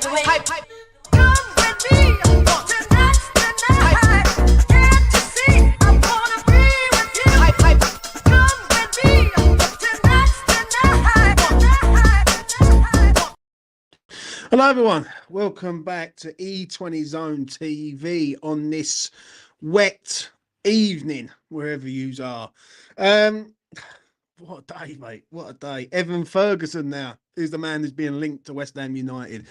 Hello everyone, welcome back to E20 Zone TV on this wet evening, wherever yous are. What a day, mate, what a day. Evan Ferguson now is the man who's being linked to West Ham United.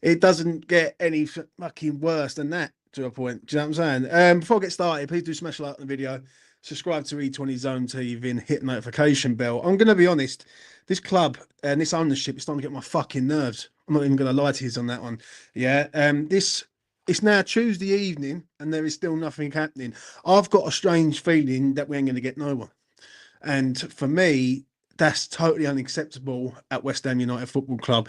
It doesn't get any fucking worse than that, to a point. Do you know what I'm saying? Before I get started, please do smash a like on the video, subscribe to E20 Zone TV and hit the notification bell. I'm going to be honest, this club and this ownership is starting to get my fucking nerves. I'm not even going to lie to you on that one. Yeah. It's now Tuesday evening and there is still nothing happening. I've got a strange feeling that we ain't going to get no one. And for me, that's totally unacceptable at West Ham United Football Club.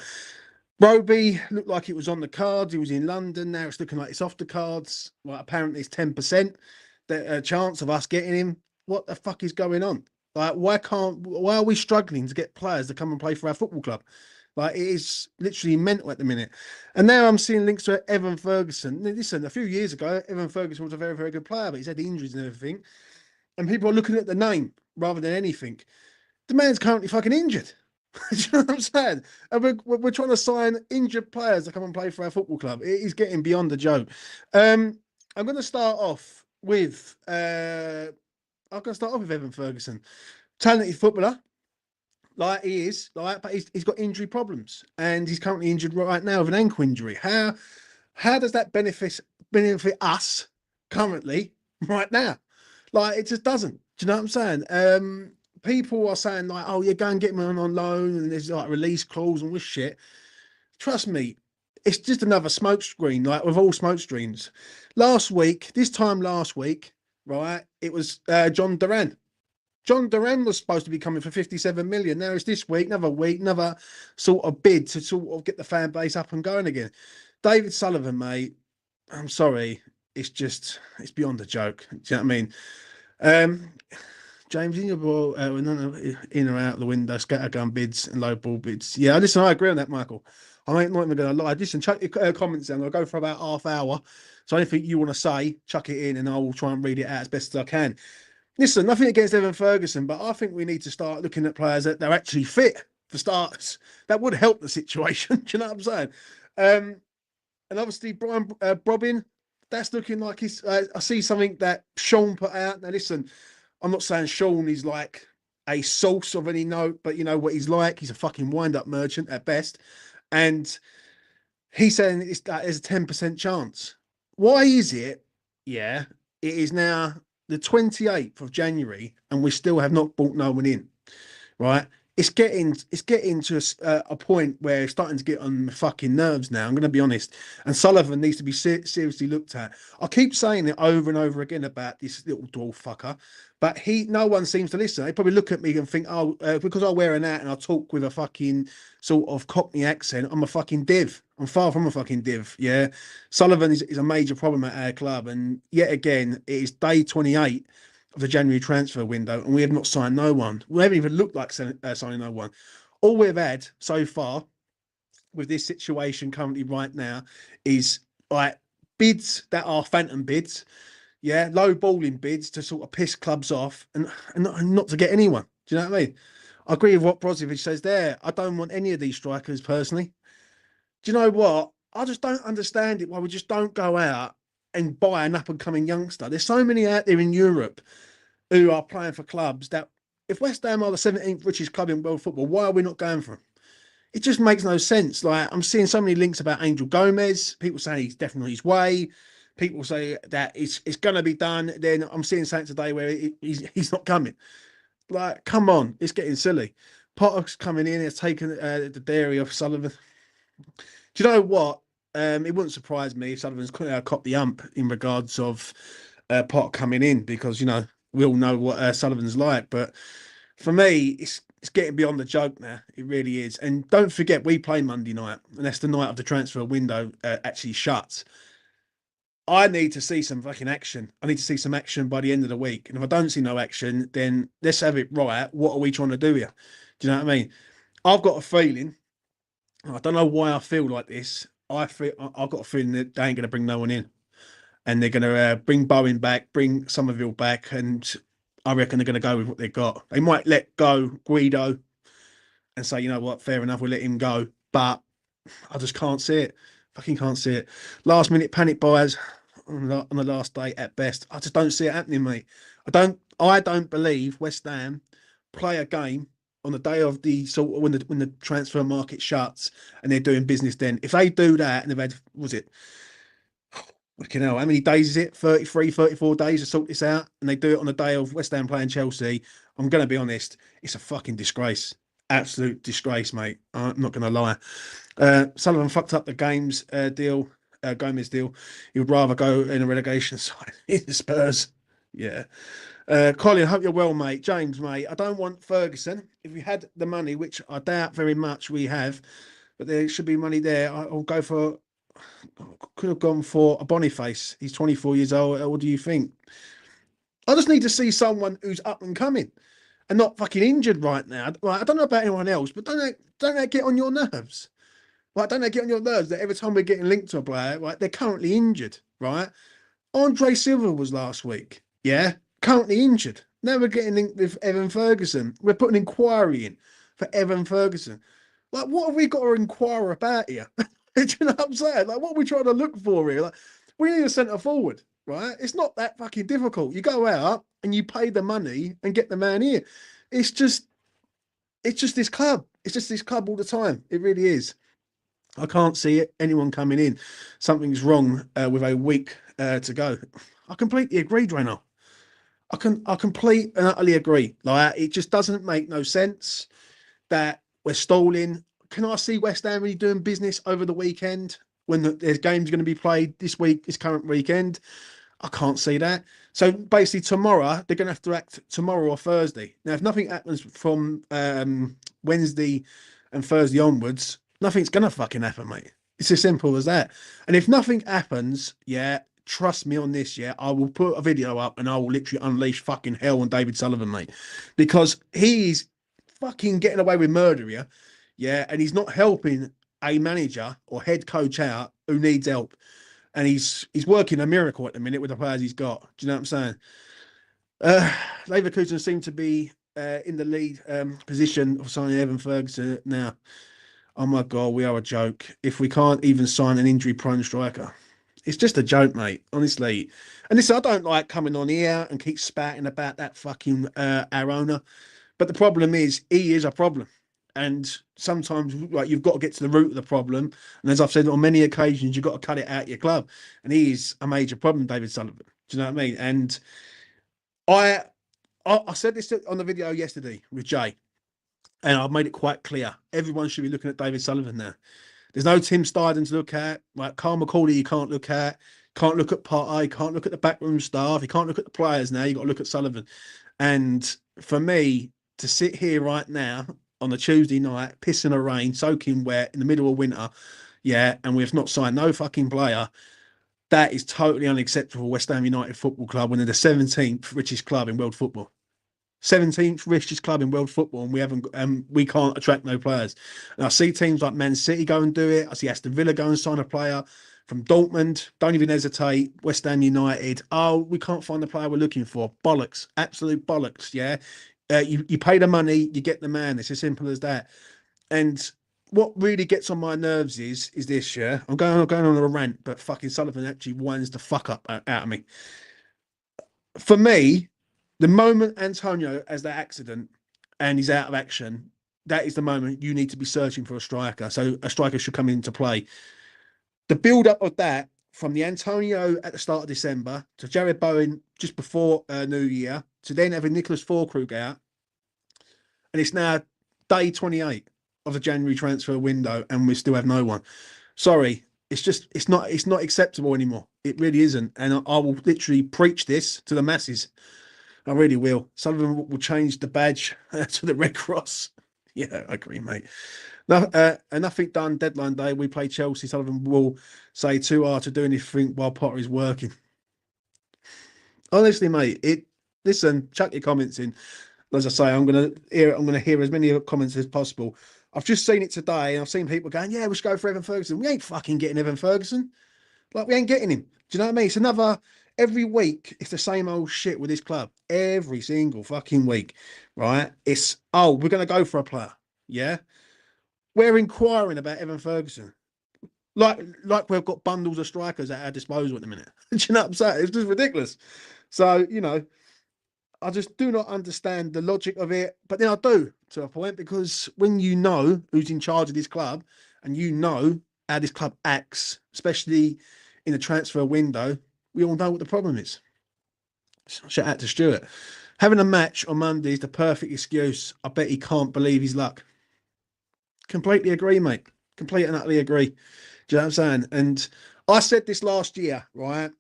Brobbey looked like it was on the cards. He was in London. Now it's looking like it's off the cards. Well, apparently it's 10% the chance of us getting him. What the fuck is going on? Like, why are we struggling to get players to come and play for our football club? Like, it is literally mental at the minute. And now I'm seeing links to Evan Ferguson. Listen, a few years ago, Evan Ferguson was a very, very good player, but he's had injuries and everything. And people are looking at the name rather than anything. The man's currently fucking injured. Do you know what I'm saying? And we're trying to sign injured players to come and play for our football club. It is getting beyond a joke. I'm going to start off with Evan Ferguson. Talented footballer. Like he is, like, but he's got injury problems and he's currently injured right now with an ankle injury. How does that benefit us currently right now? Like, it just doesn't. Do you know what I'm saying? People are saying like, oh, you're going to get him on loan and there's like release clause and this shit. Trust me, it's just another smoke screen, like with all smoke screens. This time last week, right, it was John Duran. John Duran was supposed to be coming for 57 million. Now it's this week, another sort of bid to sort of get the fan base up and going again. David Sullivan, mate, I'm sorry. It's beyond a joke. Do you know what I mean? James, in your ball, in or out the window, scattergun bids and low ball bids. Yeah, listen, I agree on that, Michael. I ain't not even going to lie. Listen, chuck your comments down. I'll go for about half hour. So anything you want to say, chuck it in and I will try and read it out as best as I can. Listen, nothing against Evan Ferguson, but I think we need to start looking at players that they're actually fit for starters. That would help the situation. Do you know what I'm saying? And obviously, Brobbey, that's looking like he's. I see something that Sean put out. Now, listen, I'm not saying Sean is like a source of any note, but you know what he's like. He's a fucking wind-up merchant at best. And he's saying there's a 10% chance. Why is it? Yeah, it is now the 28th of January and we still have not brought no one in, right? It's getting to a point where it's starting to get on my fucking nerves now. I'm going to be honest. And Sullivan needs to be seriously looked at. I keep saying it over and over again about this little dwarf fucker, but no one seems to listen. They probably look at me and think, oh, because I wear an hat and I talk with a fucking sort of Cockney accent, I'm a fucking div. I'm far from a fucking div, yeah? Sullivan is a major problem at our club. And yet again, it is day 28 of the January transfer window, and we have not signed no one. We haven't even looked like signing no one. All we've had so far with this situation currently right now is like bids that are phantom bids, yeah, low balling bids to sort of piss clubs off and not to get anyone. Do you know what I mean? I agree with what Brozovic says there. I don't want any of these strikers personally. Do you know what? I just don't understand it why we just don't go out and buy an up-and-coming youngster. There's so many out there in Europe who are playing for clubs that if West Ham are the 17th richest club in world football, why are we not going for them? It just makes no sense. Like, I'm seeing so many links about Angel Gomez. People say he's definitely on his way. People say that it's going to be done. Then I'm seeing something today where he's not coming. Like, come on. It's getting silly. Potter's coming in. It's taken the dairy off Sullivan. Do you know what? It wouldn't surprise me if Sullivan's copped the ump in regards of Potter coming in because, you know, we all know what Sullivan's like. But for me, it's getting beyond the joke now. It really is. And don't forget, we play Monday night, and that's the night of the transfer window actually shuts. I need to see some fucking action. I need to see some action by the end of the week. And if I don't see no action, then let's have it right. What are we trying to do here? Do you know what I mean? I've got a feeling, I don't know why I feel like this, I've got a feeling that they ain't going to bring no one in, and they're going to bring Bowen back, bring Somerville back, and I reckon they're going to go with what they've got. They might let go Guido and say, you know what, fair enough, we'll let him go, but I just can't see it. Fucking can't see it. Last minute panic buys on the last day at best. I just don't see it happening, mate. I don't believe West Ham play a game on the day of the sort of when the transfer market shuts and they're doing business then. If they do that and they've had, was it, fucking hell, how many days is it? 33, 34 days to sort this out, and they do it on the day of West Ham playing Chelsea. I'm going to be honest, it's a fucking disgrace. Absolute disgrace, mate. I'm not going to lie. Sullivan fucked up the games deal, Gomez deal. He would rather go in a relegation side in the Spurs. Yeah. Colin, hope you're well, mate. James, mate, I don't want Ferguson. If we had the money, which I doubt very much we have, but there should be money there, I'll go for, could have gone for a Boniface. He's 24 years old. What do you think? I just need to see someone who's up and coming and not fucking injured right now. Like, I don't know about anyone else, but don't that get on your nerves? Like, don't that get on your nerves that every time we're getting linked to a player, right, they're currently injured, right? Andre Silva was last week, yeah, currently injured. Now we're getting linked with Evan Ferguson. We're putting an inquiry in for Evan Ferguson. Like, what have we got to inquire about here? Do you know what I'm saying? Like, what are we trying to look for here? Like, we need a centre forward, right? It's not that fucking difficult. You go out and you pay the money and get the man here. It's just this club. It's just this club all the time. It really is. I can't see it. Anyone coming in. Something's wrong with a week to go. I completely agree, Drano. I complete and utterly agree. Like, it just doesn't make no sense that we're stalling. Can I see West Ham really doing business over the weekend when there's games going to be played this current weekend? I can't see that. So basically tomorrow, they're going to have to act tomorrow or Thursday. Now, if nothing happens from Wednesday and Thursday onwards, nothing's going to fucking happen, mate. It's as simple as that. And if nothing happens, yeah, trust me on this, yeah, I will put a video up and I will literally unleash fucking hell on David Sullivan, mate. Because he's fucking getting away with murder here, yeah, and he's not helping a manager or head coach out who needs help. And he's working a miracle at the minute with the players he's got. Do you know what I'm saying? Leverkusen seem to be in the lead position of signing Evan Ferguson now. Oh my God, we are a joke. If we can't even sign an injury-prone striker, it's just a joke, mate, honestly. And listen, I don't like coming on here and keep spouting about that fucking our owner. But the problem is, he is a problem. And sometimes, like, you've got to get to the root of the problem. And as I've said on many occasions, you've got to cut it out of your club. And he is a major problem, David Sullivan. Do you know what I mean? And I said this on the video yesterday with Jay, and I've made it quite clear. Everyone should be looking at David Sullivan now. There's no Tim Steidten to look at. Like, Carl McCauley, you can't look at. Can't look at Part A. Can't look at the backroom staff. You can't look at the players now. You've got to look at Sullivan. And for me to sit here right now on a Tuesday night, pissing a rain, soaking wet in the middle of winter, yeah, and we've not signed no fucking player, that is totally unacceptable. West Ham United Football Club, when they're the 17th richest club in world football. 17th richest club in world football, and we can't attract no players. And I see teams like Man City go and do it. I see Aston Villa go and sign a player from Dortmund. Don't even hesitate. West Ham United. Oh, we can't find the player we're looking for. Bollocks. Absolute bollocks. Yeah. You pay the money, you get the man. It's as simple as that. And what really gets on my nerves is this, yeah. I'm going on a rant, but fucking Sullivan actually winds the fuck up out of me. For me, the moment Antonio has that accident and he's out of action, that is the moment you need to be searching for a striker. So a striker should come into play. The build-up of that, from the Antonio at the start of December to Jared Bowen just before New Year, to then having Nicholas Füllkrug out, and it's now day 28 of the January transfer window, and we still have no one. Sorry, it's not acceptable anymore. It really isn't, and I will literally preach this to the masses. I really will. Sullivan will change the badge to the Red Cross. Yeah, I agree, mate. No, nothing done. Deadline day. We play Chelsea. Sullivan will say too hard to do anything while Potter is working. Honestly, mate. Listen. Chuck your comments in. As I say, I'm gonna hear as many comments as possible. I've just seen it today, and I've seen people going, "Yeah, we should go for Evan Ferguson." We ain't fucking getting Evan Ferguson. Like, we ain't getting him. Do you know what I mean? It's another, every week, it's the same old shit with this club. Every single fucking week, right? It's, oh, we're going to go for a player. Yeah. We're inquiring about Evan Ferguson. Like we've got bundles of strikers at our disposal at the minute. Do you know what I'm saying? It's just ridiculous. So, I just do not understand the logic of it. But then I do, to a point, because when you know who's in charge of this club and you know how this club acts, especially in the transfer window, we all know what the problem is. Shout out to Stuart. Having a match on Monday is the perfect excuse. I bet he can't believe his luck. Completely agree, mate. Completely and utterly agree. Do you know what I'm saying? And I said this last year, right?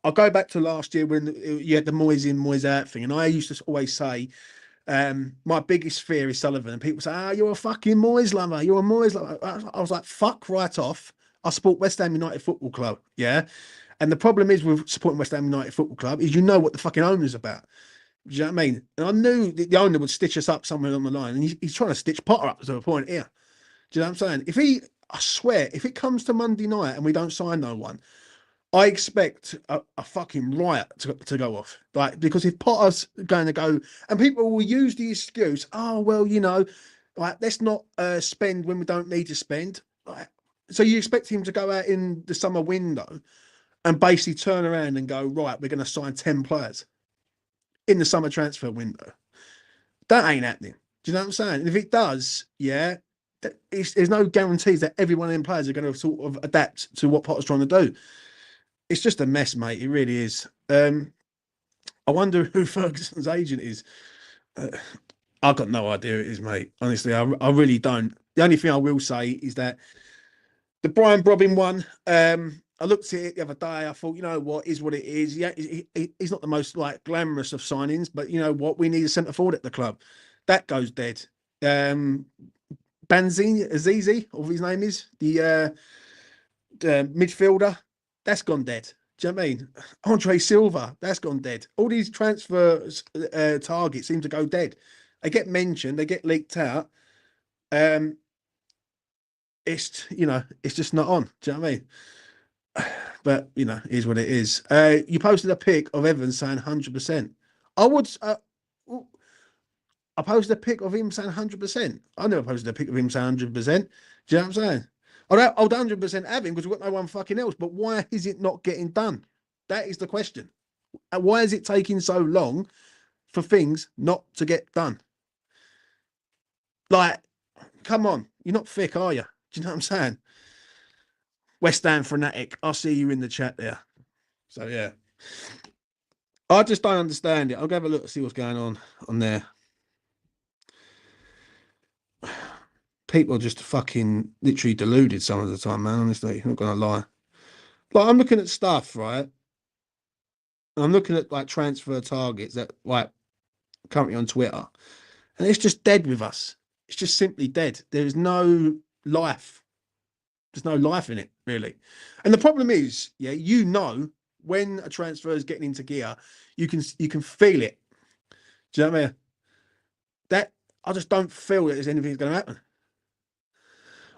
I'll go back to last year when you had the Moyes in, Moyes out thing. And I used to always say, my biggest fear is Sullivan. And people say, you're a fucking Moyes lover. You're a Moyes lover. I was like, fuck right off. I support West Ham United Football Club. Yeah. And the problem is with supporting West Ham United Football Club is you know what the fucking owner's about. Do you know what I mean? And I knew the owner would stitch us up somewhere on the line. And he's trying to stitch Potter up to a point here. Do you know what I'm saying? I swear, if it comes to Monday night and we don't sign no one, I expect a fucking riot to go off. Like, because if Potter's going to go, and people will use the excuse, well, like, let's not spend when we don't need to spend. Like, so you expect him to go out in the summer window and basically turn around and go, right, we're going to sign 10 players in the summer transfer window. That ain't happening. Do you know what I'm saying? And if it does, yeah, there's no guarantees that every one of them players are going to sort of adapt to what Potter's trying to do. It's just a mess, mate. It really is. I wonder who Ferguson's agent is. I've got no idea who it is, mate. Honestly, I really don't. The only thing I will say is that the Brian Brobbin one, I looked at it the other day. I thought, you know what, is what it is. Yeah, he's not the most like glamorous of signings, but you know what, we need a centre forward at the club. That goes dead. Banzini, Azizi, or his name is the midfielder. That's gone dead. Do you know what I mean? Andre Silva, that's gone dead. All these transfers targets seem to go dead. They get mentioned, they get leaked out. It's it's just not on. Do you know what I mean? But it is what it is. You posted a pic of Evans saying 100%. I would. I posted a pic of him saying 100%. I never posted a pic of him saying 100%. Do you know what I'm saying? I'd 100% have him because we've got no one fucking else. But why is it not getting done? That is the question. And why is it taking so long for things not to get done? Like, come on. You're not thick, are you? Do you know what I'm saying? West Ham fanatic. I'll see you in the chat there. So, yeah. I just don't understand it. I'll go have a look and see what's going on there. People are just fucking literally deluded some of the time, man. Honestly, I'm not gonna lie. Like, I'm looking at stuff, right? I'm looking at like transfer targets that like currently on Twitter, and it's just dead with us. It's just simply dead. There is no life. There's no life in it, really. And the problem is, yeah, when a transfer is getting into gear, you can feel it. Do you know what I mean? That I just don't feel that there's anything going to happen.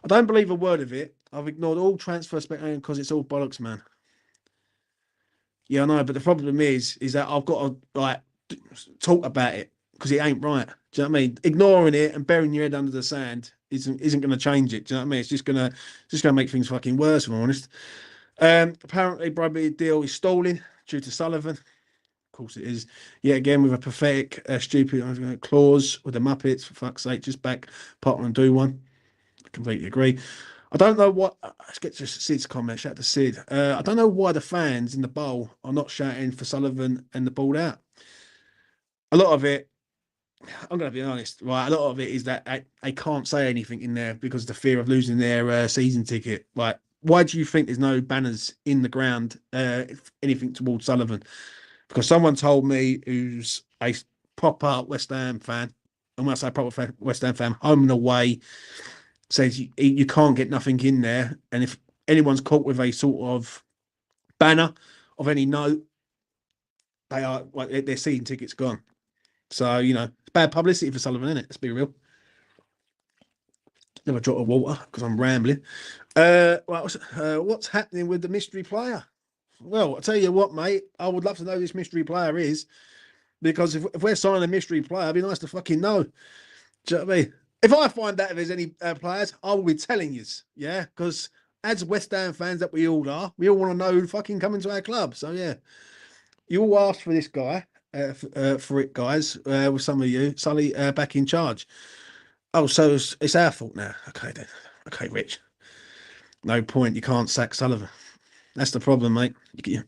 I don't believe a word of it. I've ignored all transfer speculation because it's all bollocks, man. Yeah, I know, but the problem is that I've got to like talk about it because it ain't right. Do you know what I mean? Ignoring it and burying your head under the sand isn't going to change it. Do you know what I mean? It's just gonna make things fucking worse, if I'm honest. Apparently, Brobbey deal is stalling due to Sullivan. Of course, it is. Yet again, with a pathetic, stupid clause with the Muppets. For fuck's sake, just back Potter and do one. I completely agree. I don't know what. Let's get to Sid's comment. Shout out to Sid. I don't know why the fans in the bowl are not shouting for Sullivan and the ball out. A lot of it, I'm going to be honest, right? A lot of it is that they can't say anything in there because of the fear of losing their season ticket. Like, why do you think there's no banners in the ground, anything towards Sullivan? Because someone told me who's a proper West Ham fan, and when I say proper West Ham fan, home and away, says you can't get nothing in there. And if anyone's caught with a sort of banner of any note, their season ticket's gone. So, it's bad publicity for Sullivan, isn't it? Let's be real. Never drop of water because I'm rambling. What's happening with the mystery player? Well, I'll tell you what, mate. I would love to know who this mystery player is, because if we're signing a mystery player, it'd be nice to fucking know. Do you know what I mean? If I find out if there's any players, I will be telling you. Yeah, because as West Ham fans that we all are, we all want to know who fucking coming to our club. So yeah, you all asked for this guy, for it, guys. With some of you, Sully back in charge. Oh, so it's our fault now. Okay then. Okay, Rich. No point. You can't sack Sullivan. That's the problem, mate.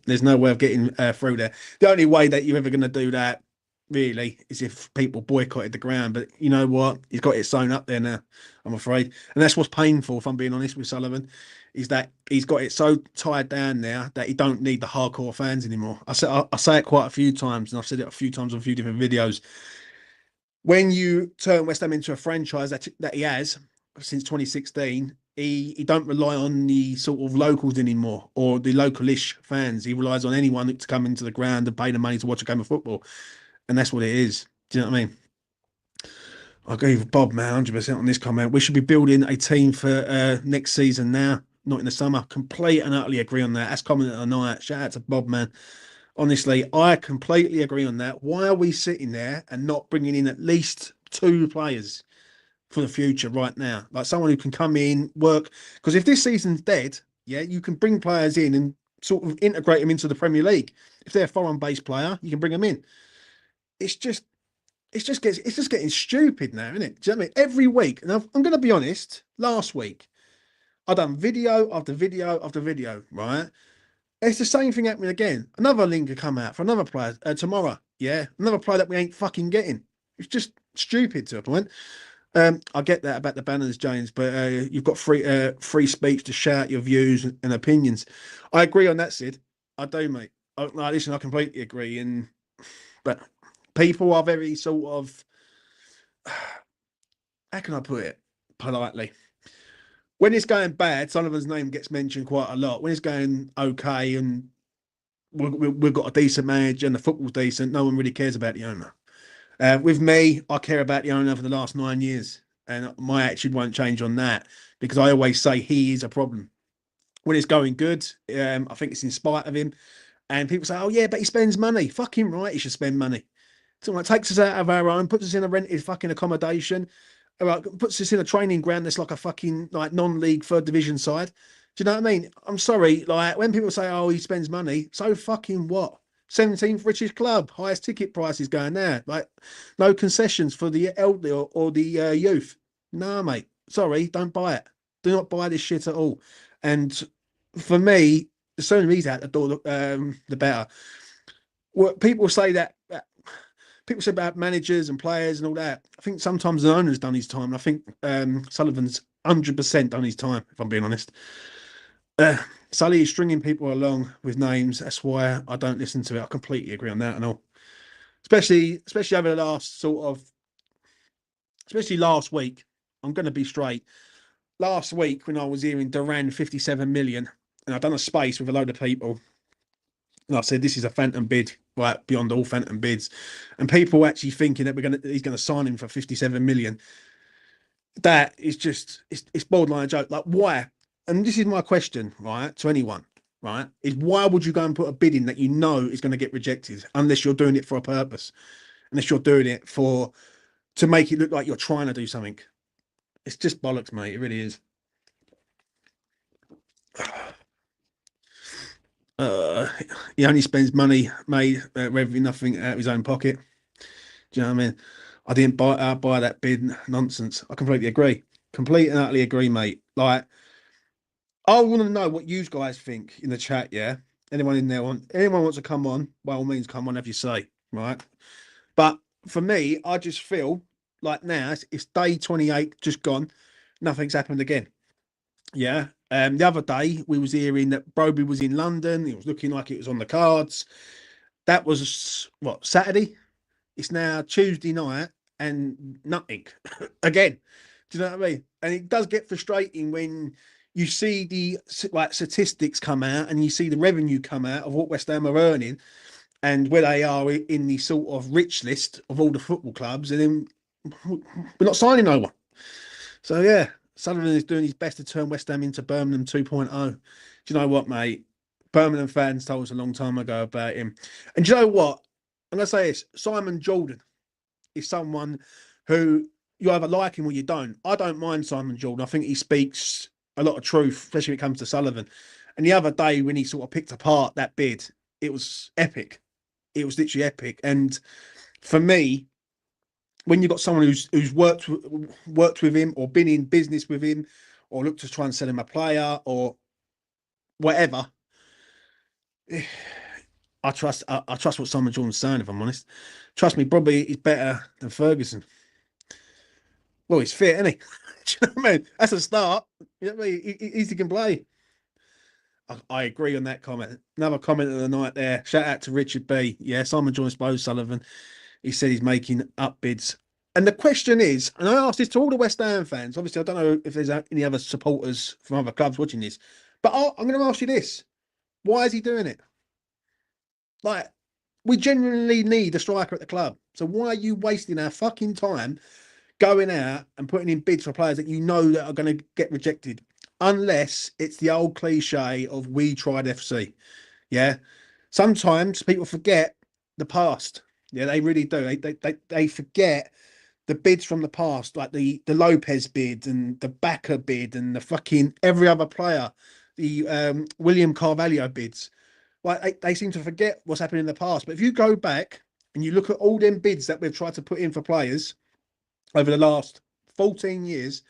There's no way of getting through there. The only way that you're ever going to do that, really, is if people boycotted the ground. But you know what? He's got it sewn up there now, I'm afraid. And that's what's painful, if I'm being honest with Sullivan, is that he's got it so tied down now that he don't need the hardcore fans anymore. I say it quite a few times, and I've said it a few times on a few different videos. When you turn West Ham into a franchise that he has since 2016, he don't rely on the sort of locals anymore, or the localish fans. He relies on anyone to come into the ground and pay the money to watch a game of football, and that's what it is. Do you know what I mean? I agree with Bob, man, 100% on this comment. We should be building a team for next season now, not in the summer. Complete and utterly agree on that. That's comment of the night. Shout out to Bob, man. Honestly, I completely agree on that. Why are we sitting there and not bringing in at least 2 players for the future right now? Like someone who can come in, work. Because if this season's dead, yeah, you can bring players in and sort of integrate them into the Premier League. If they're a foreign-based player, you can bring them in. It's just getting stupid now, isn't it? Do you know what I mean? Every week, and I'm going to be honest. Last week, I done video after video after video, right? It's the same thing happening again. Another link will come out for another player tomorrow. Yeah, another player that we ain't fucking getting. It's just stupid to a point. I get that about the banners, James, but you've got free speech to shout your views and opinions. I agree on that, Sid. I do, mate. Listen, I completely agree. But people are very sort of, how can I put it politely? When it's going bad, Sullivan's name gets mentioned quite a lot. When it's going okay and we've got a decent manager and the football's decent, no one really cares about the owner. With me, I care about the owner for the last 9 years, and my attitude won't change on that, because I always say he is a problem. When it's going good, I think it's in spite of him. And people say, oh, yeah, but he spends money. Fucking right, he should spend money. So it takes us out of our own, puts us in a rented fucking accommodation, puts us in a training ground that's like a fucking like non-league 3rd division side. Do you know what I mean? I'm sorry, like when people say, oh, he spends money, so fucking what? 17th richest club, highest ticket prices going there. Like no concessions for the elderly or the youth. No, mate. Sorry, don't buy it. Do not buy this shit at all. And for me, the sooner he's out the door, the better. What people say that people say about managers and players and all that. I think sometimes the owner's done his time. And I think Sullivan's 100% done his time, if I'm being honest. Sully is stringing people along with names. That's why I don't listen to it. I completely agree on that and all. Especially over the last especially last week. I'm going to be straight. Last week when I was hearing Duran 57 million, and I've done a space with a load of people, and I said this is a phantom bid, right beyond all phantom bids, and people actually thinking that he's going to sign him for 57 million. That is just it's borderline joke. Like why? And this is my question, right, to anyone, right, is why would you go and put a bid in that you know is going to get rejected, unless you're doing it for a purpose, unless you're doing it to make it look like you're trying to do something. It's just bollocks, mate. It really is. He only spends money made revenue, nothing out of his own pocket. Do you know what I mean? I didn't buy that bid nonsense. I completely agree. Complete and utterly agree, mate. Like, I want to know what you guys think in the chat. Yeah, anyone in there anyone wants to come on? By all means, come on. Have you say, right? But for me, I just feel like now it's day 28, just gone. Nothing's happened again. Yeah. The other day we was hearing that Brobbey was in London. It was looking like it was on the cards. That was what, Saturday? It's now Tuesday night and nothing again. Do you know what I mean? And it does get frustrating when you see the like statistics come out and you see the revenue come out of what West Ham are earning and where they are in the sort of rich list of all the football clubs, and then we're not signing no one. So yeah, Sullivan is doing his best to turn West Ham into Birmingham 2.0. Do you know what, mate? Birmingham fans told us a long time ago about him. And do you know what? I'm going to say this. Simon Jordan is someone who you either like him or you don't. I don't mind Simon Jordan. I think he speaks a lot of truth, especially when it comes to Sullivan. And the other day when he sort of picked apart that bid, it was epic. It was literally epic. And for me, when you've got someone who's worked with him or been in business with him or looked to try and sell him a player or whatever, I trust what Simon Jordan's saying, if I'm honest. Trust me, Brobbey is better than Ferguson. Well, he's fit, isn't he? Do you know what I mean? That's a start. You know what I mean? He can play. I agree on that comment. Another comment of the night there. Shout out to Richard B. Yeah, Simon Joyce Bo Sullivan. He said he's making up bids. And the question is, and I asked this to all the West Ham fans. Obviously, I don't know if there's any other supporters from other clubs watching this, but I'm going to ask you this: why is he doing it? Like, we genuinely need a striker at the club. So why are you wasting our fucking time going out and putting in bids for players that you know that are going to get rejected? Unless it's the old cliche of we tried FC. Yeah. Sometimes people forget the past. Yeah, they really do. They forget the bids from the past, like the Lopez bid and the Backer bid and the fucking every other player, the William Carvalho bids. Like they seem to forget what's happened in the past. But if you go back and you look at all them bids that we've tried to put in for players over the last 14 years,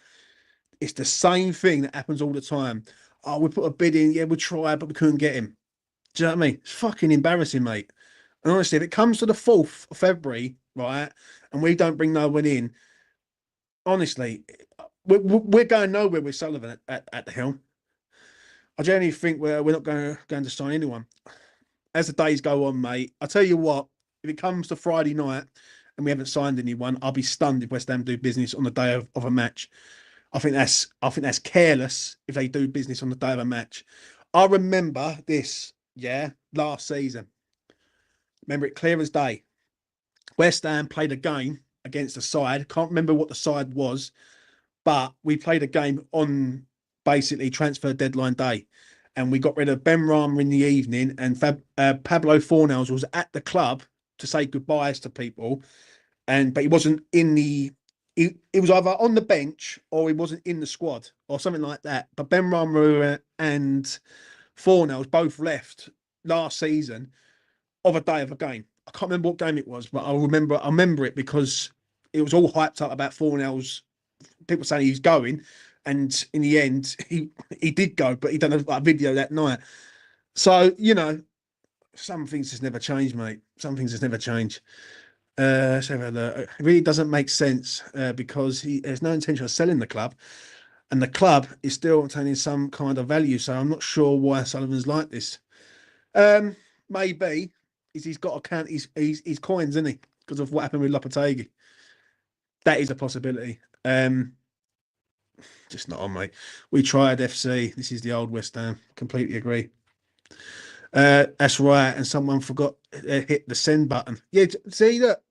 it's the same thing that happens all the time. Oh, we put a bid in, yeah, we tried, but we couldn't get him. Do you know what I mean? It's fucking embarrassing, mate. And honestly, if it comes to the 4th of February, right, and we don't bring no one in, honestly, we're going nowhere with Sullivan at the helm. I genuinely think we're not going to sign anyone. As the days go on, mate, I tell you what, if it comes to Friday night and we haven't signed anyone, I'll be stunned if West Ham do business on the day of a match. I think that's careless if they do business on the day of a match. I remember this, yeah, last season. Remember it clear as day. West Ham played a game against a side. Can't remember what the side was, but we played a game on basically transfer deadline day. And we got rid of Ben Rama in the evening, and Pablo Fornals was at the club to say goodbyes to people, but he wasn't in the. He was either on the bench or he wasn't in the squad or something like that. But Ben Rama and Fornals both left last season of a day of a game. I can't remember what game it was, but I remember it because it was all hyped up about Fornals. People saying he's going, and in the end, he did go, but he done a video that night. So some things just never change, mate. Some things just never change. So it really doesn't make sense because he has no intention of selling the club, and the club is still obtaining some kind of value. So I'm not sure why Sullivan's like this. Maybe he's got to count his coins, isn't he? Because of what happened with Lopetegui. That is a possibility. Just not on, mate. We tried FC. This is the old West Ham. Completely agree. That's right. And someone forgot hit the send button. Yeah, see that.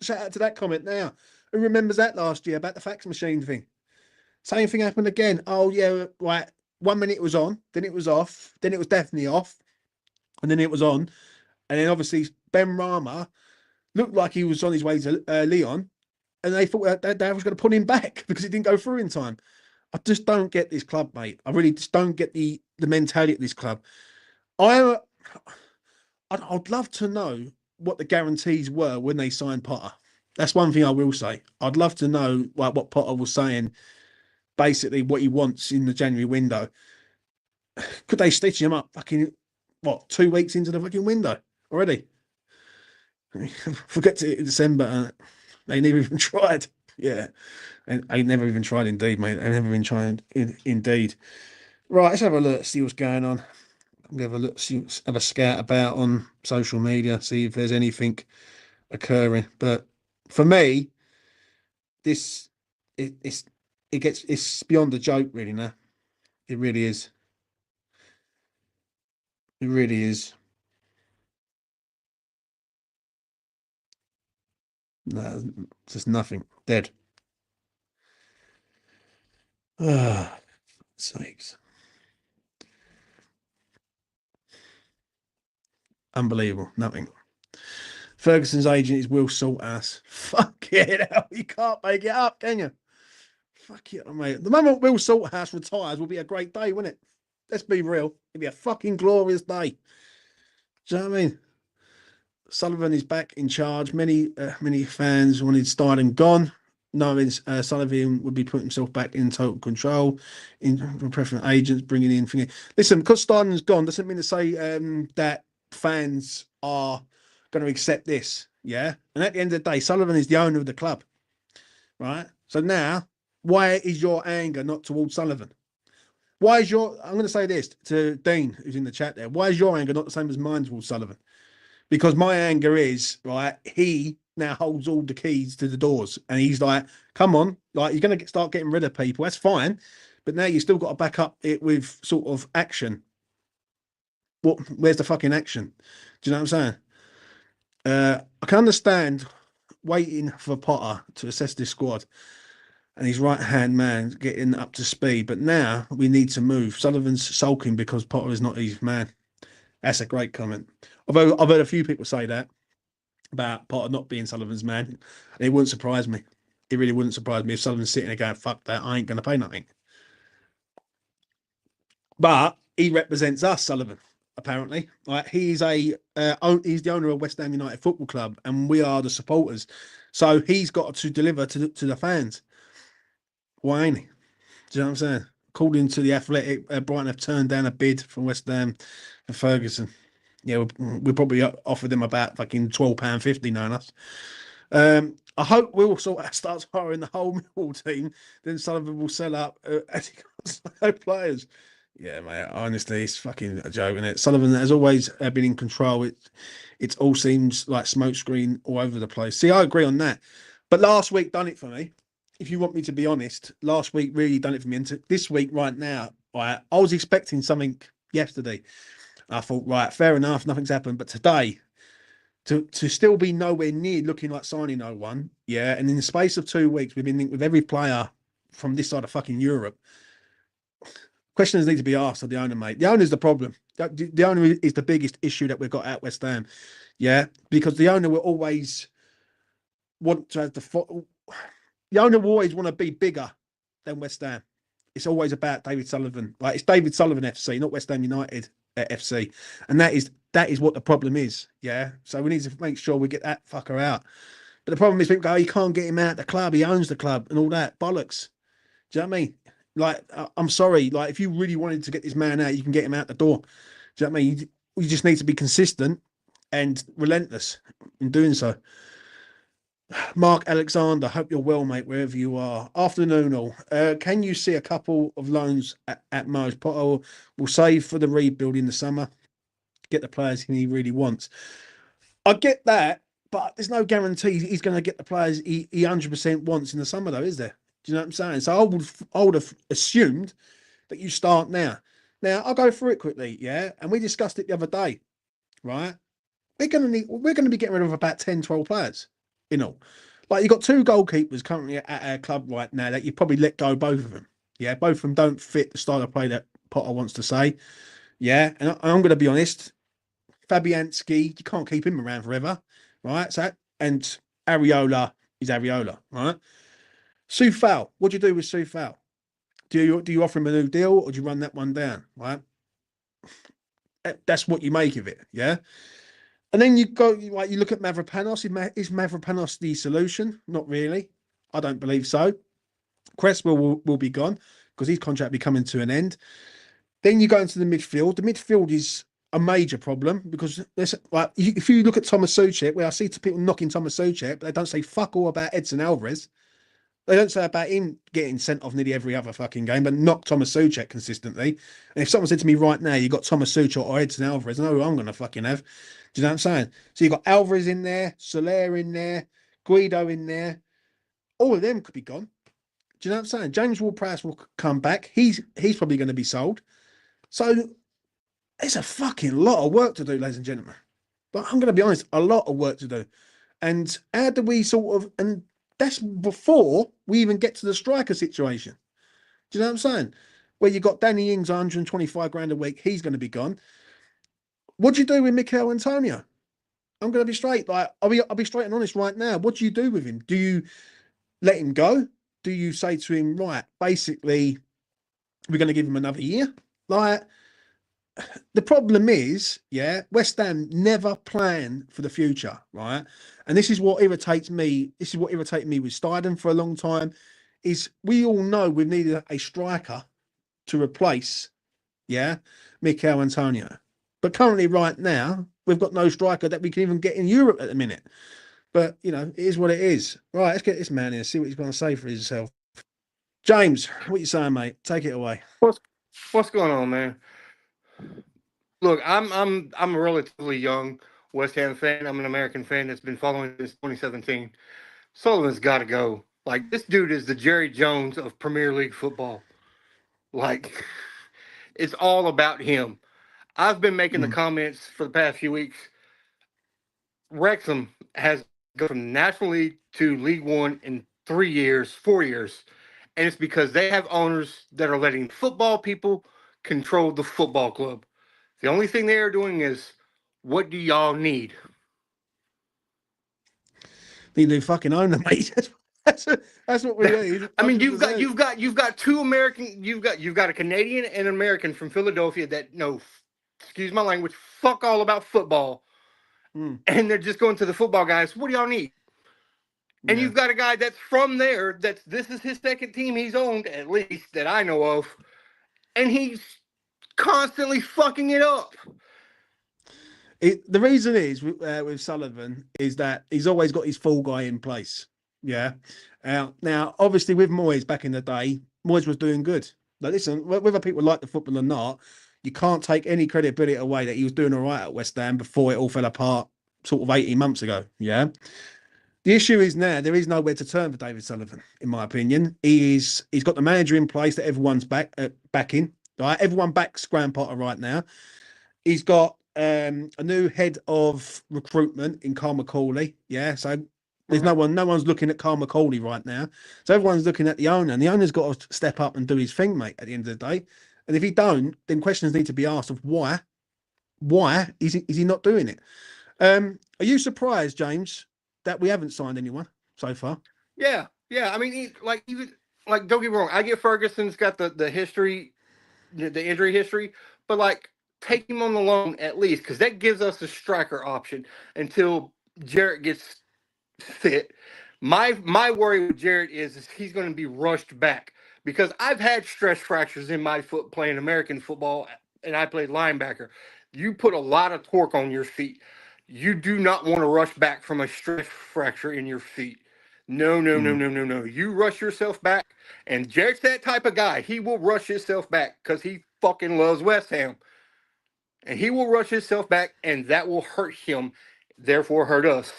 Shout out to that comment now. Who remembers that last year about the fax machine thing? Same thing happened again. Oh yeah, right. 1 minute it was on, then it was off, then it was definitely off, and then it was on, and then obviously Ben Rama looked like he was on his way to Leon, and they thought that they was going to put him back because he didn't go through in time. I just don't get this club, mate. I really just don't get the mentality of this club. I'd love to know what the guarantees were when they signed Potter. That's one thing I will say. I'd love to know what Potter was saying, basically what he wants in the January window. Could they stitch him up fucking, what, 2 weeks into the fucking window already? Forget to December. They never even tried. Yeah. And they never even tried indeed, mate. They never even tried indeed. Right, let's have a look, see what's going on. Have a look, have a scout about on social media, see if there's anything occurring. But for me, this it's it's beyond a joke, really. Now it really is. It really is. No, just nothing. Dead. Ah, sakes. Unbelievable. Nothing. Ferguson's agent is Will Saltass. Fuck it hell. You can't make it up, can you? Fuck it, mate. The moment Will Saltass retires will be a great day, won't it? Let's be real. It'll be a fucking glorious day. Do you know what I mean? Sullivan is back in charge. Many fans wanted Styling gone, knowing Sullivan would be putting himself back in total control. In preference agents bringing in. Listen, because Styling's gone doesn't mean to say that fans are going to accept this. Yeah, and at the end of the day, Sullivan is the owner of the club, right? So now, why is your anger not towards Sullivan? Why is your? I'm going to say this to Dean, who's in the chat there. Why is your anger not the same as mine towards Sullivan? Because my anger is, right, he now holds all the keys to the doors and he's like, come on, like, you're going to start getting rid of people. That's fine. But now you still got to back up it with sort of action. Where's the fucking action? Do you know what I'm saying? I can understand waiting for Potter to assess this squad and his right-hand man getting up to speed. But now we need to move. Sullivan's sulking because Potter is not his man. That's a great comment. Although I've heard a few people say that about Potter not being Sullivan's man. And it wouldn't surprise me. It really wouldn't surprise me if Sullivan's sitting there going, fuck that, I ain't going to pay nothing. But he represents us, Sullivan, apparently. Like, he's the owner of West Ham United Football Club and we are the supporters. So he's got to deliver to the fans. Why ain't he? Do you know what I'm saying? According to the Athletic, Brighton have turned down a bid from West Ham for Ferguson. Yeah, we probably offered them about fucking £12.50, knowing us. I hope Will starts hiring the whole Millwall team. Then Sullivan will sell up as he got no players. Yeah, mate. Honestly, it's fucking a joke, isn't it? Sullivan has always been in control. It all seems like smokescreen all over the place. See, I agree on that. But last week done it for me. If you want me to be honest, last week really done it for me. And this week, right now, I was expecting something yesterday. I thought, right, fair enough, nothing's happened. But today, to still be nowhere near looking like signing no one, yeah, and in the space of 2 weeks, we've been linked with every player from this side of fucking Europe. Questions need to be asked of the owner, mate. The owner's the problem. The owner is the biggest issue that we've got at West Ham, yeah, because the owner will always want to have the owner will always want to be bigger than West Ham. It's always about David Sullivan. Like, it's David Sullivan FC, not West Ham United FC, and that is what the problem is. Yeah, so we need to make sure we get that fucker out. But the problem is people go, you can't get him out the club. He owns the club and all that bollocks. Do you know what I mean? Like, I'm sorry. Like, if you really wanted to get this man out, you can get him out the door. Do you know what I mean? You just need to be consistent and relentless in doing so. Mark Alexander, hope you're well, mate, wherever you are. Afternoon, all. Can you see a couple of loans at most? Potter will save for the rebuild in the summer, get the players he really wants. I get that, but there's no guarantee he's going to get the players he 100% wants in the summer, though, is there? Do you know what I'm saying? So I would have assumed that you start now. Now, I'll go through it quickly, yeah? And we discussed it the other day, right? We're going to be getting rid of about 10, 12 players. You know, like, you've got 2 goalkeepers currently at our club right now that you probably let go, both of them. Yeah, both of them don't fit the style of play that Potter wants to say. Yeah, and I'm going to be honest, Fabianski, you can't keep him around forever, right? So, and Areola is Areola, right? Soufal, what do you do with Soufal? Do you offer him a new deal or do you run that one down, right? That's what you make of it, yeah? And then you look at Mavropanos. Is Mavropanos the solution? Not really. I don't believe so. Cresswell will be gone because his contract will be coming to an end. Then you go into the midfield. The midfield is a major problem because if you look at Thomas Souček, where I see people knocking Thomas Souček, but they don't say fuck all about Edson Alvarez. They don't say about him getting sent off nearly every other fucking game, but knock Thomas Souček consistently. And if someone said to me right now, you got Thomas Souček or Edson Alvarez, I know who I'm going to fucking have. Do you know what I'm saying? So you've got Alvarez in there, Soler in there, Guido in there. All of them could be gone. Do you know what I'm saying? James Ward-Prowse will come back. He's probably going to be sold. So it's a fucking lot of work to do, ladies and gentlemen. But I'm going to be honest, a lot of work to do. And how do we and that's before we even get to the striker situation. Do you know what I'm saying? Where you got Danny Ings 125 grand a week, he's going to be gone. What do you do with Mikel Antonio? I'm going to be straight. Like I'll be straight and honest right now. What do you do with him? Do you let him go? Do you say to him, right, basically, we're going to give him another year? Like, the problem is, yeah, West Ham never plan for the future, right? And this is what irritates me. This is what irritated me with Steidon for a long time. Is we all know we've needed a striker to replace, yeah, Mikel Antonio. But currently, right now, we've got no striker that we can even get in Europe at the minute. But you know, it is what it is. Right, let's get this man in, see what he's going to say for himself. James, what you saying, mate? Take it away. What's going on, man? Look, I'm a relatively young West Ham fan. I'm an American fan that's been following since 2017. Sullivan's got to go. Like, this dude is the Jerry Jones of Premier League football. Like, it's all about him. I've been making the comments for the past few weeks. Wrexham has gone from National League to League One in 3 years, 4 years. And it's because they have owners that are letting football people control the football club. The only thing they are doing is, what do y'all need? Need to fucking own them, mate. That's what we need. I mean, you've got two American, you've got a Canadian and an American from Philadelphia that know, excuse my language, fuck all about football, and they're just going to the football guys. What do y'all need? And you've got a guy that's from there. This is his second team he's owned, at least that I know of, and he's constantly fucking it up. The reason is with Sullivan is that he's always got his full guy in place. Yeah. Now, obviously, with Moyes back in the day, Moyes was doing good. Like, listen, whether people like the football or not, you can't take any credibility away that he was doing all right at West Ham before it all fell apart, sort of 18 months ago. Yeah. The issue is now there is nowhere to turn for David Sullivan, in my opinion. He's got the manager in place that everyone's backing. Right, everyone backs Graham Potter right now. He's got a new head of recruitment in Carl McCauley. Yeah, so there's no one's looking at Carl McCauley right now. So everyone's looking at the owner, and the owner's got to step up and do his thing, mate, at the end of the day. And if he don't, then questions need to be asked of why. Why is he not doing it? Are you surprised, James, that we haven't signed anyone so far? Yeah. I mean, don't get me wrong. I get Ferguson's got the history, the injury history, but like, take him on the loan at least, because that gives us a striker option until Jarrett gets fit. My worry with Jarrett is he's going to be rushed back, because I've had stress fractures in my foot playing American football, and I played linebacker. You put a lot of torque on your feet. You do not want to rush back from a stress fracture in your feet. No. You rush yourself back, and Jarrett's that type of guy. He will rush himself back because he fucking loves West Ham. And he will rush himself back, and that will hurt him, therefore hurt us.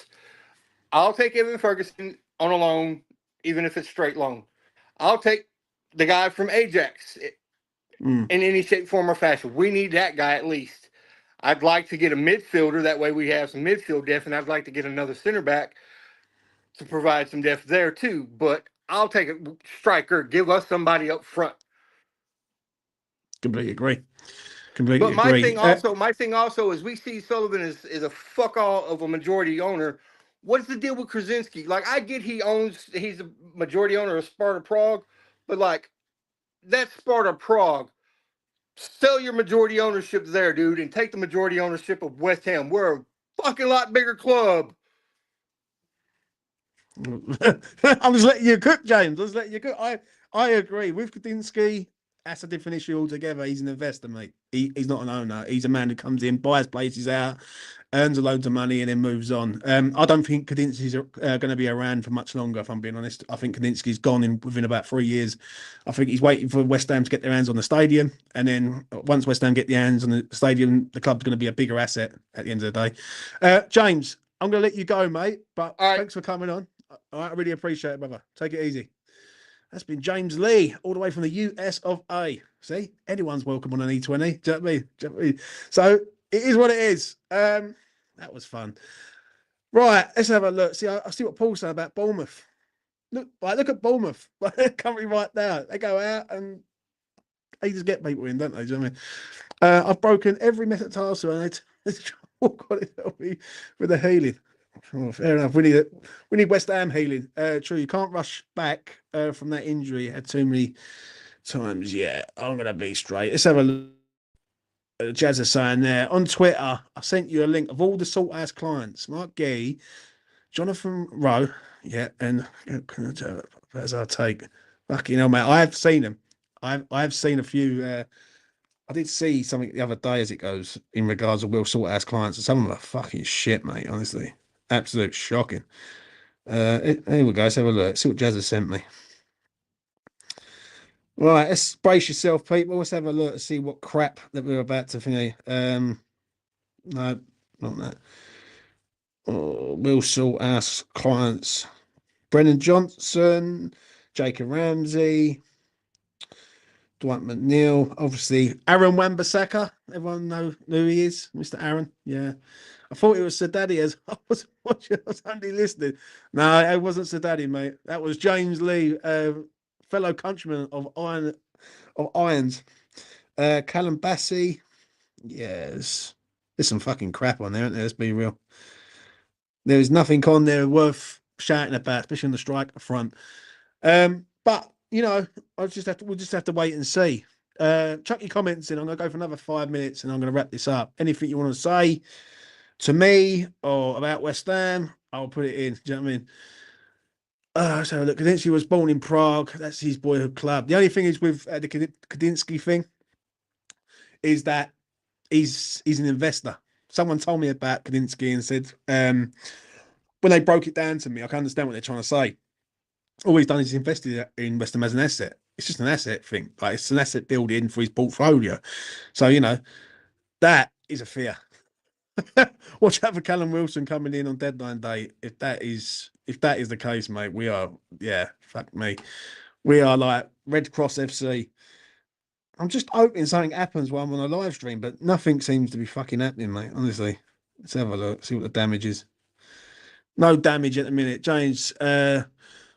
I'll take Evan Ferguson on a loan, even if it's straight loan. I'll take the guy from Ajax in any shape, form, or fashion. We need that guy at least. I'd like to get a midfielder. That way we have some midfield depth, and I'd like to get another center back to provide some depth there too. But I'll take a striker. Give us somebody up front. Completely agree. But my thing also is we see Sullivan is a fuck all of a majority owner. What's the deal with Krasinski? Like, I get he's a majority owner of Sparta Prague, but like, that's Sparta Prague. Sell your majority ownership there, dude, and take the majority ownership of West Ham. We're a fucking lot bigger club. I'm just letting you cook, James. I'm just letting you cook. I agree with Kudinski. That's a different issue altogether. He's an investor, mate. He's not an owner. He's a man who comes in, buys places out, earns a load of money, and then moves on. I don't think Kudinski's going to be around for much longer, if I'm being honest. I think Kudinski's gone within about 3 years. I think he's waiting for West Ham to get their hands on the stadium. And then once West Ham get their hands on the stadium, the club's going to be a bigger asset at the end of the day. James, I'm going to let you go, mate. But thanks for coming on. All right, I really appreciate it, brother. Take it easy. That's been James Lee, all the way from the US of A. See, anyone's welcome on an E20. Do you know what I mean? So it is what it is. That was fun. Right, let's have a look. See, I see what Paul said about Bournemouth. Look at Bournemouth. Currently right now. They go out and they just get people in, don't they? Do you know what I mean? I've broken every metatarsal and it's walk on it with the healing. Oh, fair enough. We need West Ham healing. True, you can't rush back from that injury. Had too many times. Yeah, I'm gonna be straight. Let's have a look. Jazz is saying there on Twitter. I sent you a link of all the Salthouse clients. Mark Gee, Jonathan Rowe. Yeah, and as I take. Fucking hell, mate. I have seen them. I've seen a few. I did see something the other day as it goes in regards to Will Salthouse clients, and some of them are fucking shit, mate. Honestly, absolute shocking. Here we go. Let's have a look. Let's see what Jazz has sent me. Right, let's brace yourself, people. Let's have a look to see what crap that we're about to finish. No, not that. Oh, Will Salthouse clients. Brennan Johnson, Jacob Ramsey, Dwight McNeil, obviously Aaron Wan-Bissaka. Everyone know who he is, Mr. Aaron. Yeah, I thought it was Sir Daddy as I was watching. I was only listening. No, it wasn't Sir Daddy, mate. That was James Lee, fellow countryman of Irons. Callum Bassey. Yes, there's some fucking crap on there, isn't there? Let's be real. There is nothing on there worth shouting about, especially on the striker front. But you know, we'll just have to wait and see. Chuck your comments in. I'm gonna go for another 5 minutes and I'm gonna wrap this up. Anything you want to say to me or about West Ham, I'll put it in. Do you know what I mean? So look, Kadinsky was born in Prague. That's his boyhood club. The only thing is with the Kadinsky thing is that he's an investor. Someone told me about Kadinsky and said, when they broke it down to me, I can understand what they're trying to say. All he's done is invested in West Ham as an asset. It's just an asset thing. Like it's an asset building for his portfolio. So, you know, that is a fear. Watch out for Callum Wilson coming in on deadline day. If that is the case, mate, we are, yeah, fuck me. We are like Red Cross FC. I'm just hoping something happens while I'm on a live stream, but nothing seems to be fucking happening, mate. Honestly. Let's have a look, see what the damage is. No damage at the minute. James,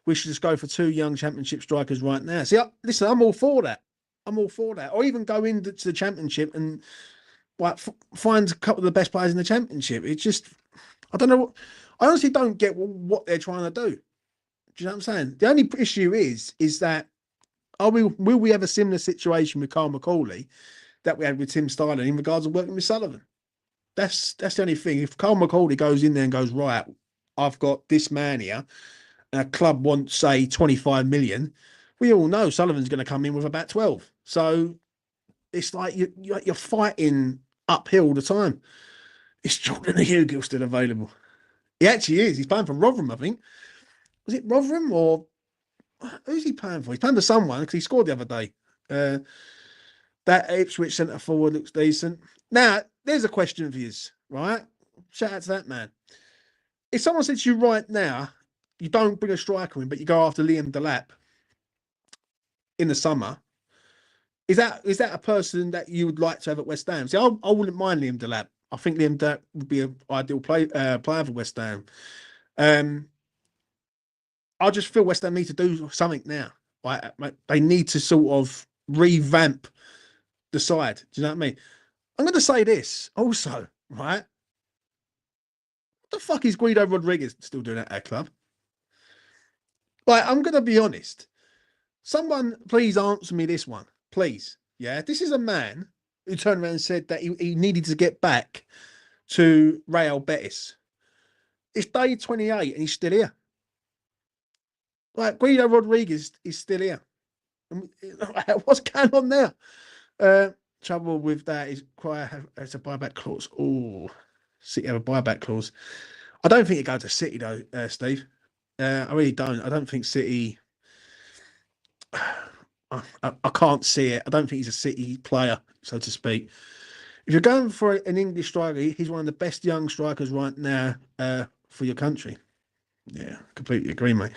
we should just go for 2 young championship strikers right now. See, listen, I'm all for that. I'm all for that. Or even go into the championship and like find a couple of the best players in the championship. It's just, I don't know. I honestly don't get what they're trying to do. Do you know what I'm saying? The only issue is that will we have a similar situation with Carl McCauley that we had with Tim Styler in regards to working with Sullivan? That's the only thing. If Carl McCauley goes in there and goes, right, I've got this man here, and a club wants, say, 25 million, we all know Sullivan's going to come in with about 12. So it's like you're fighting uphill all the time. Is Jordan Hugill still available? He actually is. He's playing for Rotherham, I think. Was it Rotherham or who's he playing for? He's playing for someone because he scored the other day. That Ipswich centre forward looks decent. Now, there's a question for you, right? Shout out to that man. If someone said to you right now, you don't bring a striker in, but you go after Liam Delap in the summer, is that a person that you would like to have at West Ham? See, I wouldn't mind Liam Delap. I think Liam Delap would be an ideal player for West Ham. I just feel West Ham need to do something now. Like, they need to sort of revamp the side. Do you know what I mean? I'm going to say this also, right? What the fuck is Guido Rodriguez still doing at our club? Like, I'm going to be honest. Someone please answer me this one. Please. Yeah, this is a man who turned around and said that he needed to get back to Real Betis. It's day 28 and he's still here. Like, Guido Rodriguez is still here. What's going on there? Trouble with that is it's a buyback clause. Oh, City have a buyback clause. I don't think it goes to City though, Steve. I really don't. I don't think City. I can't see it. I don't think he's a City player, so to speak. If you're going for an English striker, he's one of the best young strikers right now for your country. Yeah, completely agree, mate.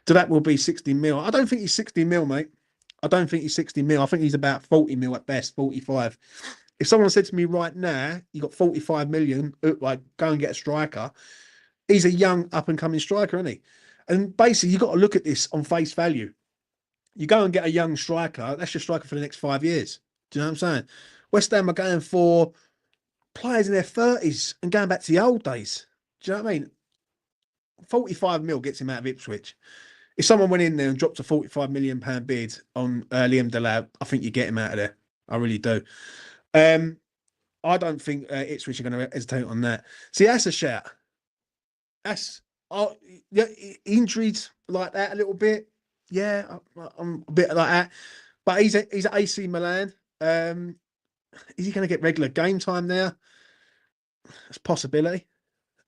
So that will be 60 mil. I don't think he's 60 mil, mate. I don't think he's 60 mil. I think he's about 40 mil at best, 45. If someone said to me right now, you got 45 million, like go and get a striker, he's a young up and coming striker, isn't he? And basically, you've got to look at this on face value. You go and get a young striker, that's your striker for the next 5 years. Do you know what I'm saying? West Ham are going for players in their 30s and going back to the old days. Do you know what I mean? 45 mil gets him out of Ipswich. If someone went in there and dropped a £45 million bid on Liam Delap, I think you get him out of there. I really do. I don't think Ipswich are going to hesitate on that. See, that's a shout. That's injured like that a little bit. Yeah, I'm a bit like that. But he's at AC Milan. Is he going to get regular game time there? It's a possibility.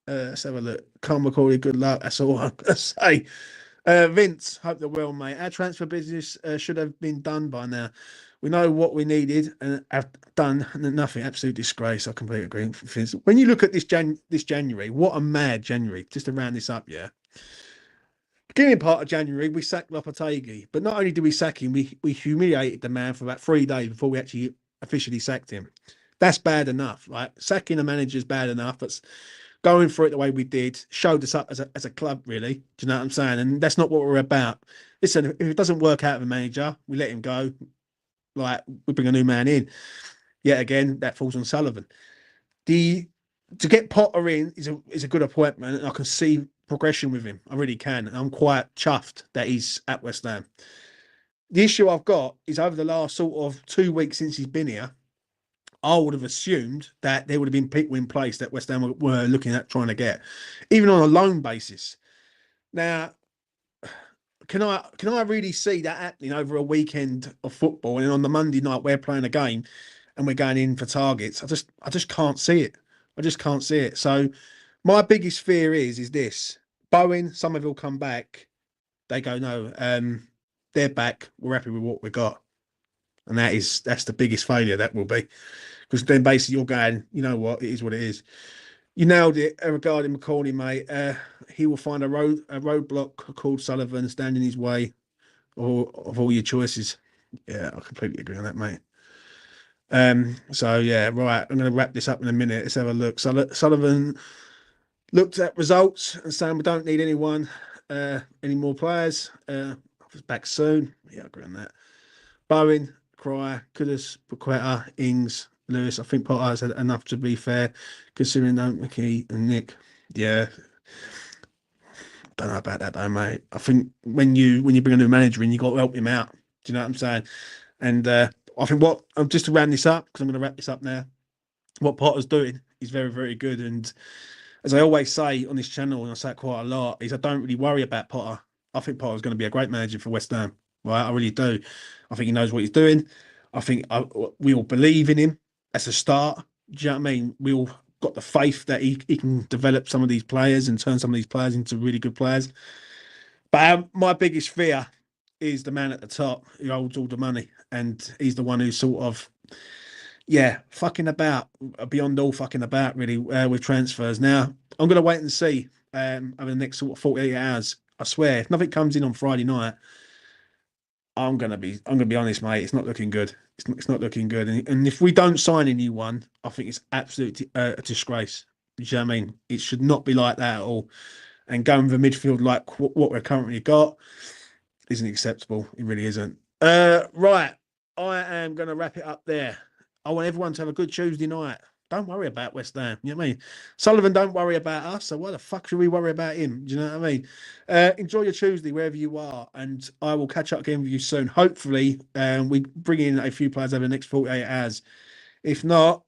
Let's have a look. Carl McCauley, good luck. That's all I'm going to say. Vince, hope they're well, mate. Our transfer business should have been done by now. We know what we needed and have done nothing. Absolute disgrace. I completely agree with Vince. When you look at this January, what a mad January. Just to round this up, yeah. Beginning part of January, we sacked Lopetegui. But not only did we sack him, we humiliated the man for about 3 days before we actually officially sacked him. That's bad enough. Like, sacking a manager is bad enough. But going for it the way we did showed us up as a club, really. Do you know what I'm saying? And that's not what we're about. Listen, if it doesn't work out with a manager, we let him go. Like, we bring a new man in. Yet again, that falls on Sullivan. To get Potter in is a good appointment, and I can see progression with him. I really can. And I'm quite chuffed that he's at West Ham. The issue I've got is over the last sort of 2 weeks since he's been here, I would have assumed that there would have been people in place that West Ham were looking at trying to get, even on a loan basis. Now, can I really see that happening over a weekend of football, and on the Monday night we're playing a game and we're going in for targets? I just can't see it. I just can't see it. So my biggest fear is this: Bowen, Somerville come back. They go, no, they're back. We're happy with what we got. And that's the biggest failure that will be. Because then basically you're going, you know what, it is what it is. You nailed it regarding McCauley, mate. He will find a roadblock called Sullivan stand in his way of all your choices. Yeah, I completely agree on that, mate. So yeah, right. I'm going to wrap this up in a minute. Let's have a look. Sullivan looked at results and saying we don't need any more players. Back soon. Yeah, I agree on that. Bowen, Cry, Kudus, Paqueta, Ings, Lewis. I think Potter's had enough, to be fair, considering McKee and Nick. Yeah. Don't know about that though, mate. I think when you bring a new manager in, you got to help him out. Do you know what I'm saying? And I think just to round this up, because I'm going to wrap this up now, what Potter's doing is very, very good. And as I always say on this channel, and I say it quite a lot, is I don't really worry about Potter. I think Potter's going to be a great manager for West Ham. Right, I really do. I think he knows what he's doing. I think we all believe in him as a start. Do you know what I mean? We all got the faith that he can develop some of these players and turn some of these players into really good players. But my biggest fear is the man at the top who holds all the money, and he's the one who's sort of, fucking about, beyond all fucking about, really, with transfers. Now, I'm going to wait and see over the next sort of 48 hours. I swear, if nothing comes in on Friday night, I'm gonna be honest, mate. It's not looking good. It's not looking good. And if we don't sign anyone, I think it's absolutely a disgrace. Do you know what I mean? It should not be like that at all. And going with a midfield like what we've currently got isn't acceptable. It really isn't. Right. I am gonna wrap it up there. I want everyone to have a good Tuesday night. Don't worry about West Ham. You know what I mean? Sullivan don't worry about us, so why the fuck should we worry about him? Do you know what I mean? Enjoy your Tuesday wherever you are, and I will catch up again with you soon. Hopefully, we bring in a few players over the next 48 hours. If not,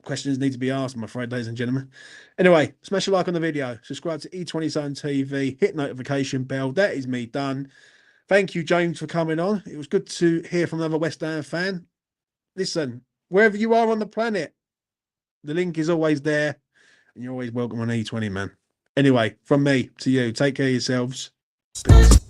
questions need to be asked, I'm afraid, ladies and gentlemen. Anyway, smash a like on the video. Subscribe to E20 Zone TV. Hit notification bell. That is me done. Thank you, James, for coming on. It was good to hear from another West Ham fan. Listen, wherever you are on the planet, the link is always there, and you're always welcome on E20, man. Anyway, from me to you, take care of yourselves. Peace.